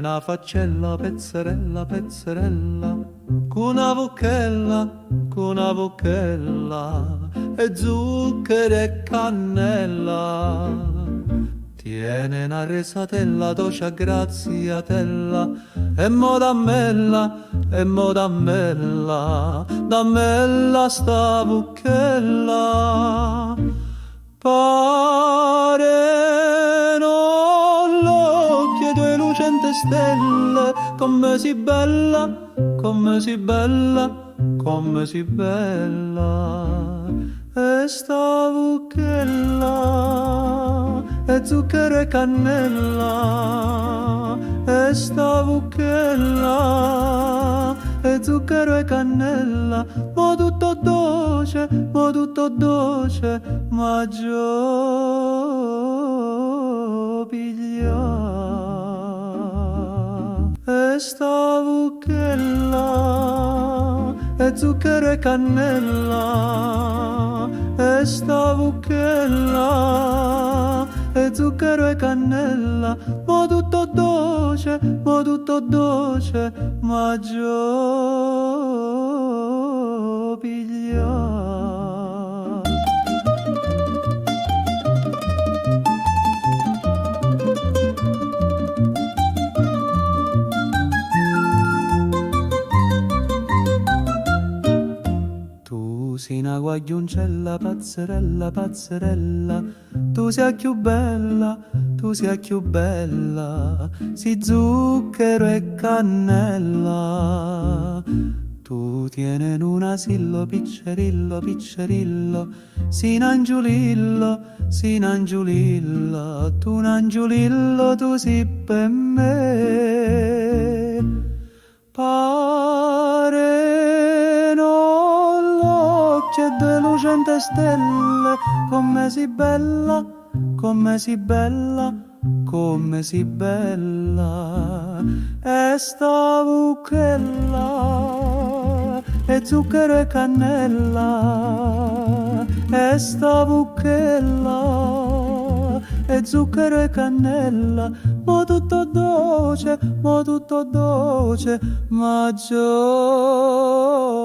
una faccella, pezzerella, pezzerella, con una vocchella, e zucchero e cannella. Tiene una resatella, dolce graziatella, e mo dammella sta bucchella. Pare non l'occhio due lucente stelle, come si bella, come si bella, come si bella. E sta bucchella, e zucchero e cannella, e sta bucchella, e zucchero e cannella, ma tutto dolce, ma gio piglia. E sta bucchella, e zucchero e cannella, e sta bucchella, e zucchero e cannella, ma tutto dolce, ma gio piglia. Tu sei una guagliuncella, pazzerella, pazzerella, tu sei più bella, tu sei più bella, si zucchero e cannella. Tu tieni un asillo, piccerillo, piccerillo, sinangiulillo, tu un angiulillo, tu si per me. Pare non l'occhio due lucente stelle, come si bella, come si bella, come si bella. E sta bucchella, e zucchero e cannella, e sta bucchella, e zucchero e cannella, ma tutto dolce, ma gio